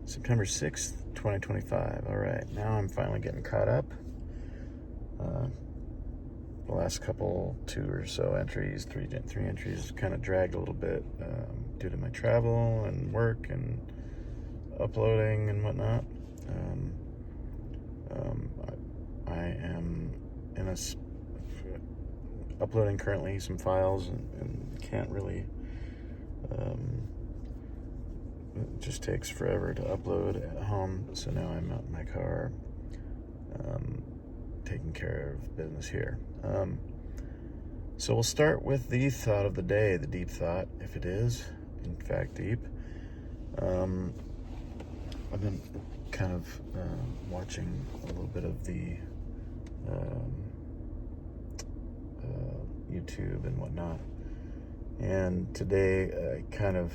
September 6th, 2025. All right, now I'm finally getting caught up. The last two or so entries, three entries, kind of dragged a little bit due to my travel and work and uploading and whatnot. I am uploading currently some files and can't really. It just takes forever to upload at home, so now I'm out in my car taking care of business here. So we'll start with the thought of the day, the deep thought, if it is in fact deep. I've been kind of watching a little bit of the YouTube and whatnot, and today I kind of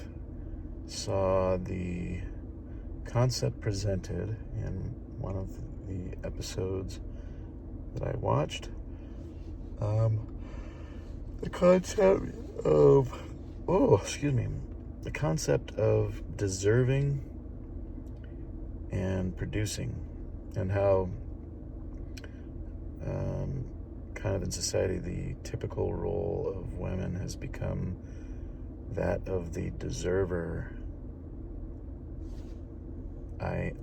saw the concept presented in one of the episodes that I watched. The concept of deserving and producing, and how kind of in society the typical role of women has become that of the deserver. I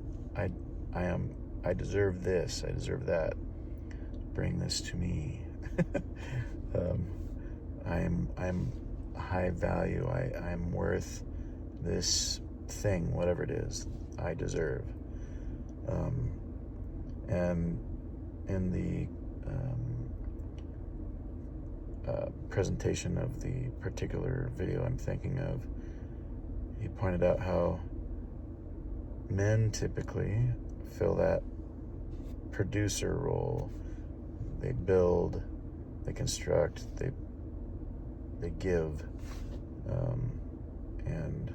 deserve this, I deserve that, bring this to me. I'm high value, I'm worth this thing, whatever it is I deserve. And in the presentation of the particular video I'm thinking of, he pointed out how men typically fill that producer role. They build, they construct, they give, and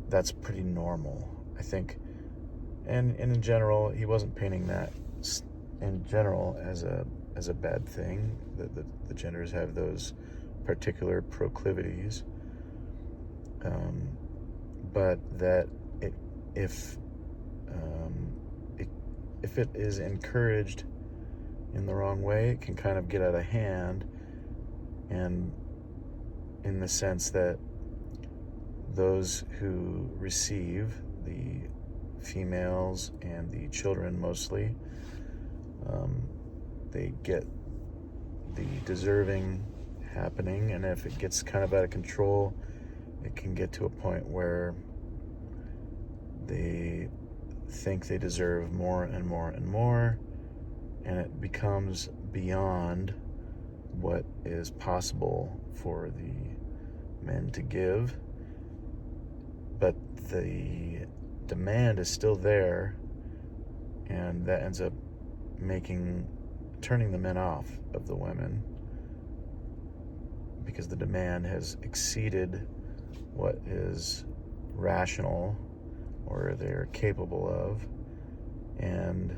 that's pretty normal, I think. And in general, he wasn't painting that in general as a bad thing, that the genders have those particular proclivities, but that if it is encouraged in the wrong way, it can kind of get out of hand, and in the sense that those who receive, the females and the children mostly, they get the deserving happening, and if it gets kind of out of control, it can get to a point where they think they deserve more and more and more, and it becomes beyond what is possible for the men to give, but the demand is still there, and that ends up turning the men off of the women, because the demand has exceeded what is rational or they're capable of, and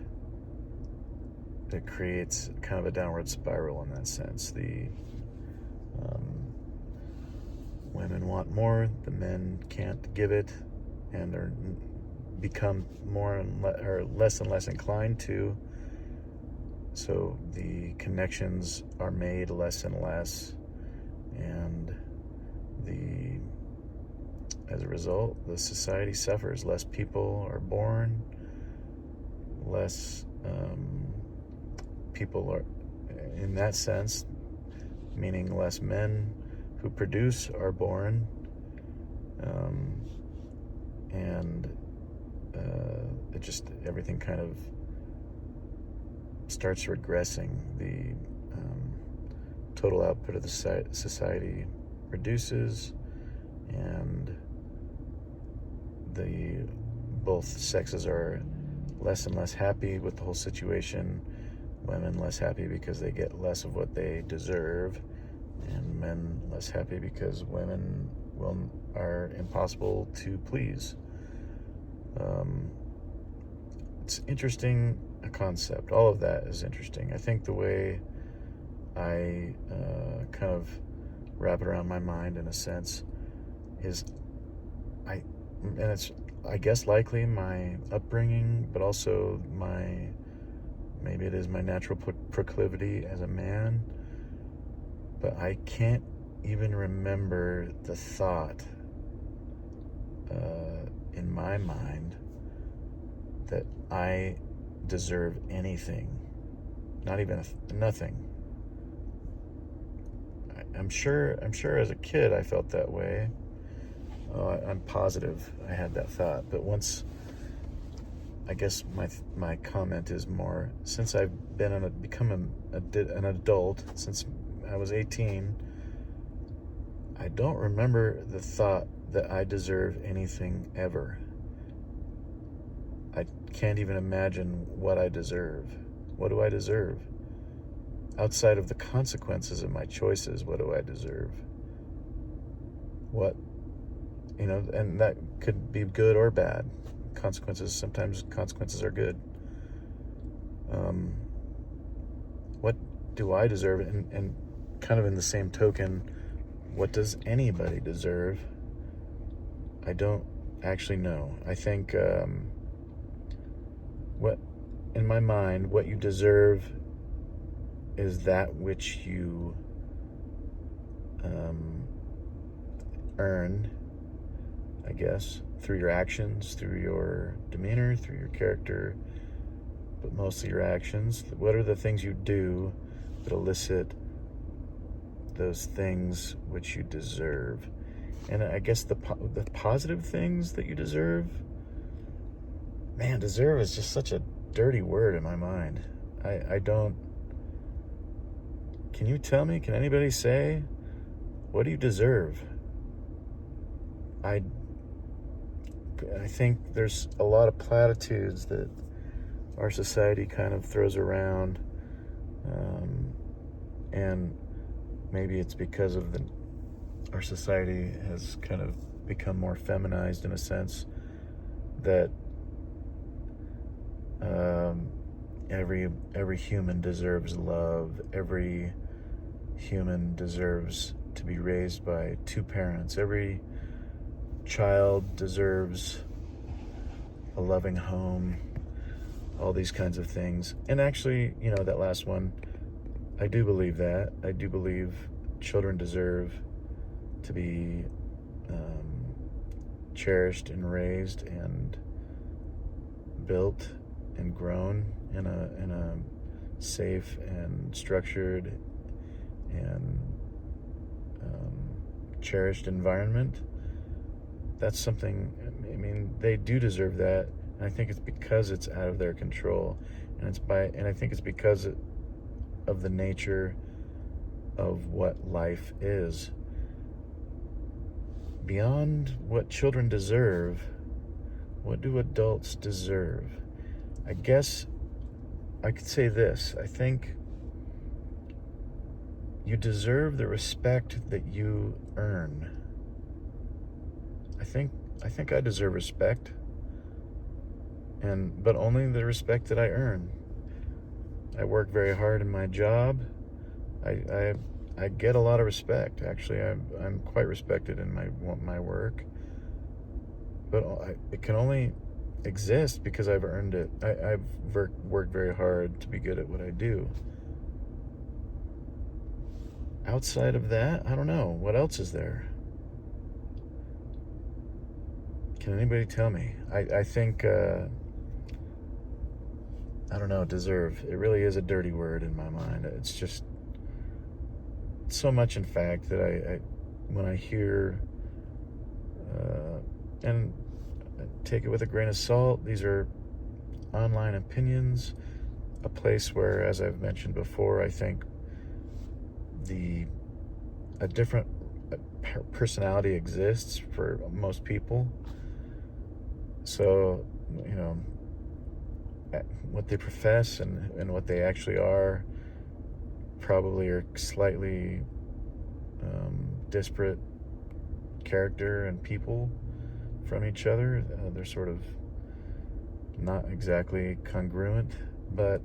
it creates kind of a downward spiral in that sense. The women want more, the men can't give it, and they're become less and less inclined to. So the connections are made less and less, and as a result, the society suffers. Less people are born, less people are, in that sense, meaning less men who produce are born, and everything kind of starts regressing. The total output of the society reduces, and both sexes are less and less happy with the whole situation. Women less happy because they get less of what they deserve, and men less happy because women are impossible to please. It's interesting, a concept. All of that is interesting. I think the way I kind of wrap it around my mind, in a sense, is and it's, I guess, likely my upbringing, but also maybe it is my natural proclivity as a man, but I can't even remember the thought in my mind that I deserve anything, not even nothing. I'm sure as a kid I felt that way. I'm positive I had that thought, but once, I guess my comment is more, since I've become an adult, since I was 18, I don't remember the thought that I deserve anything ever. I can't even imagine what I deserve. What do I deserve? Outside of the consequences of my choices, what do I deserve? What, and that could be good or bad. Sometimes consequences are good. What do I deserve? And kind of in the same token, what does anybody deserve? I don't actually know. I think in my mind, what you deserve is that which you earn, I guess, through your actions, through your demeanor, through your character, but mostly your actions. What are the things you do that elicit those things which you deserve? And I guess the positive things that you deserve, man, deserve is just such a dirty word in my mind. I don't, can you tell me, can anybody say, what do you deserve? I think there's a lot of platitudes that our society kind of throws around, and maybe it's because of our society has kind of become more feminized in a sense that every human deserves love. Every human deserves to be raised by two parents. Every child deserves a loving home, all these kinds of things. And actually, that last one, I do believe that. I do believe children deserve to be cherished and raised and built and grown in a safe and structured and cherished environment. That's something, they do deserve that, and I think it's because it's out of their control, and I think it's because of the nature of what life is. Beyond what children deserve, what do adults deserve? I guess I could say this. I think you deserve the respect that you earn. I think I deserve respect, but only the respect that I earn. I work very hard in my job. I get a lot of respect. Actually, I'm quite respected in my work, but it can only exist because I've earned it. I've worked very hard to be good at what I do. Outside of that, I don't know. What else is there? Can anybody tell me? I think, I don't know, deserve. It really is a dirty word in my mind. It's just so much, in fact, that I when I hear, and take it with a grain of salt, these are online opinions, a place where, as I've mentioned before, I think a different personality exists for most people. So, what they profess and what they actually are probably are slightly disparate character and people from each other. They're sort of not exactly congruent, but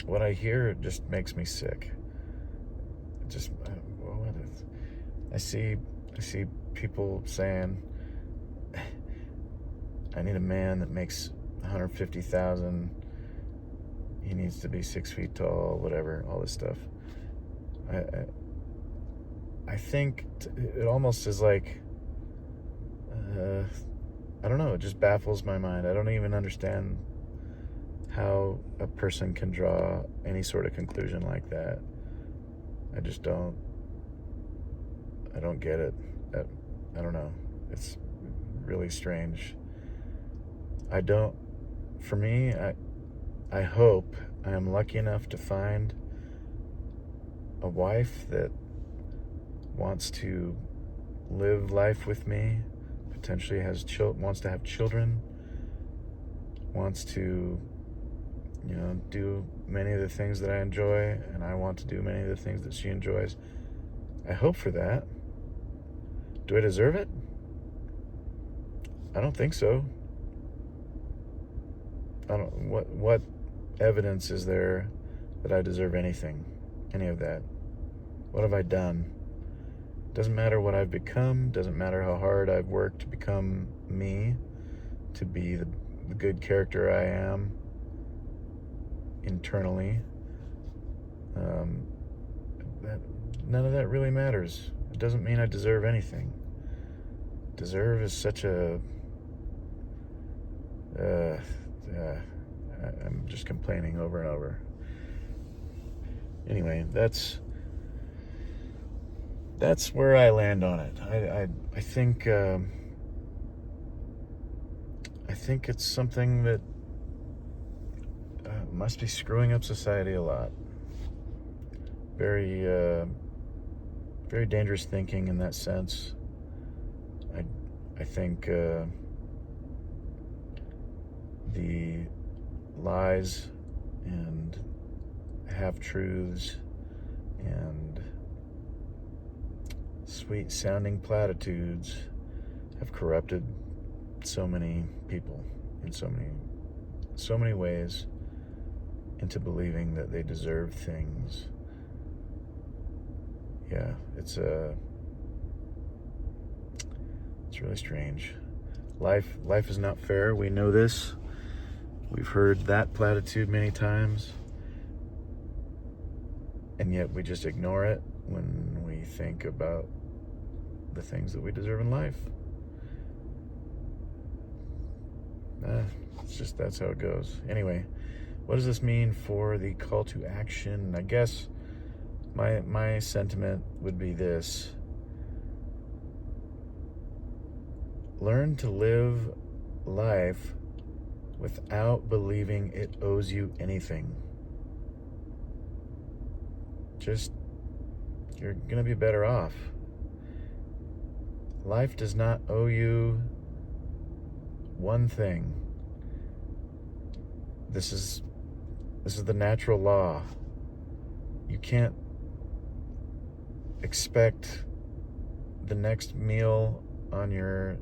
what I hear just makes me sick. I see people saying, I need a man that makes 150,000. He needs to be 6 feet tall, whatever, all this stuff. I think it almost is like, I don't know, it just baffles my mind. I don't even understand how a person can draw any sort of conclusion like that. I just don't. I don't get it. I don't know. It's really strange. For me, I hope I am lucky enough to find a wife that wants to live life with me, potentially wants to have children, wants to, do many of the things that I enjoy, and I want to do many of the things that she enjoys. I hope for that. Do I deserve it? I don't think so. What evidence is there that I deserve anything, any of that? What have I done? Doesn't matter what I've become, doesn't matter how hard I've worked to become me, to be the good character I am internally. None of that really matters. It doesn't mean I deserve anything. Deserve is such a... I'm just complaining over and over. Anyway, that's where I land on it. I think it's something that must be screwing up society a lot. Very very dangerous thinking in that sense. I think the lies and half-truths and sweet-sounding platitudes have corrupted so many people in so many ways into believing that they deserve things. Yeah, it's really strange. Life is not fair. We know this. We've heard that platitude many times, and yet we just ignore it when we think about the things that we deserve in life. That's how it goes. Anyway, what does this mean for the call to action? I guess my sentiment would be this: learn to live life without believing it owes you anything. You're gonna be better off. Life does not owe you one thing. This is the natural law. You can't expect the next meal on your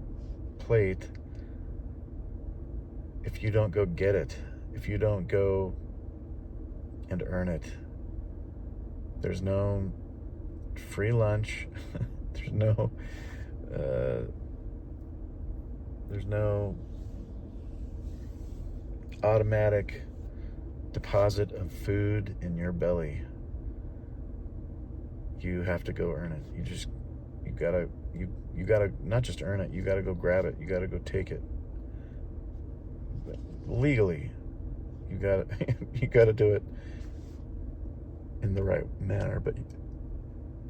plate if you don't go get it, if you don't go and earn it. There's no free lunch. There's no automatic deposit of food in your belly. You have to go earn it. You gotta not just earn it, you gotta go grab it, you gotta go take it. Legally, you gotta do it in the right manner, but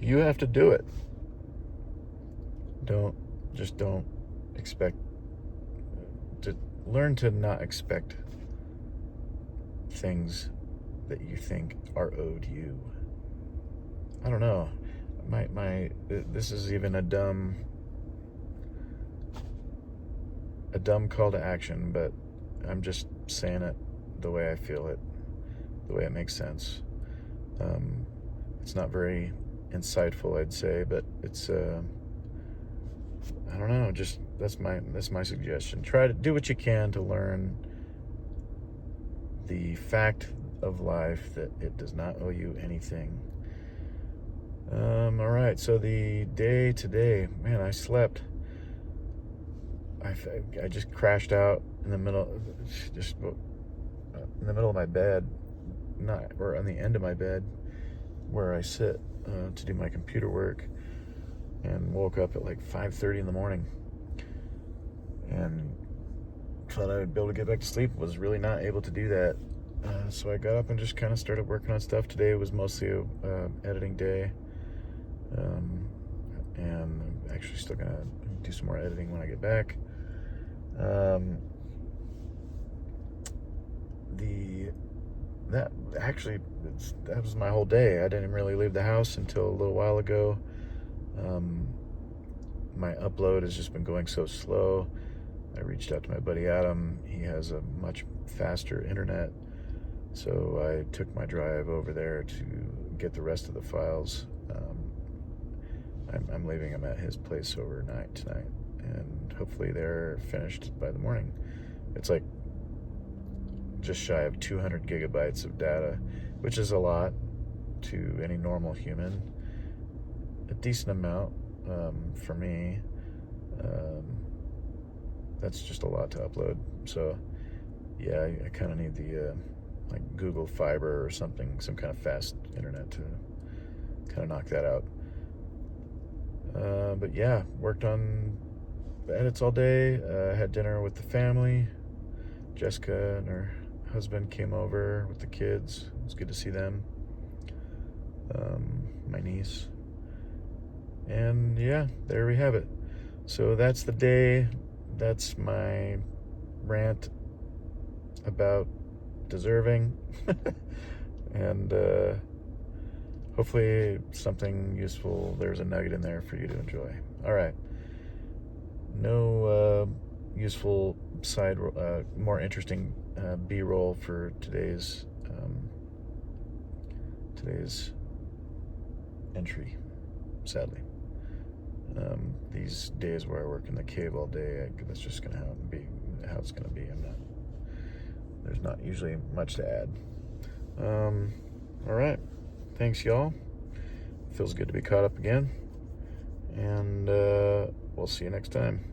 you have to do it. Don't expect to learn to not expect things that you think are owed you. I don't know. This is even a dumb call to action, but I'm just saying it the way I feel it, the way it makes sense. It's not very insightful, I'd say, but it's I don't know, just that's my suggestion. Try to do what you can to learn the fact of life that it does not owe you anything. All right, so the day today, man, I slept. I I just crashed out in the middle, just in the middle of my bed, or on the end of my bed where I sit to do my computer work, and woke up at like 5:30 in the morning and thought I would be able to get back to sleep. Was really not able to do that. So I got up and just kind of started working on stuff. Today was mostly a editing day. And I'm actually still gonna do some more editing when I get back. That was my whole day. I didn't really leave the house until a little while ago. My upload has just been going so slow. I reached out to my buddy Adam. He has a much faster internet, so I took my drive over there to get the rest of the files. I'm leaving them at his place overnight tonight, and hopefully they're finished by the morning. It's like just shy of 200 gigabytes of data, which is a lot to any normal human. A decent amount for me. That's just a lot to upload. So yeah, I kind of need the like Google Fiber or something, some kind of fast internet to kind of knock that out. But yeah, worked on the edits all day. Had dinner with the family. Jessica and her husband came over with the kids. It was good to see them. My niece. And yeah, there we have it. So that's the day. That's my rant about deserving. And hopefully something useful. There's a nugget in there for you to enjoy. All right. No useful side, more interesting B-roll for today's entry, sadly. These days where I work in the cave all day, that's just gonna be how it's gonna be. There's not usually much to add. All right, thanks y'all. Feels good to be caught up again, and we'll see you next time.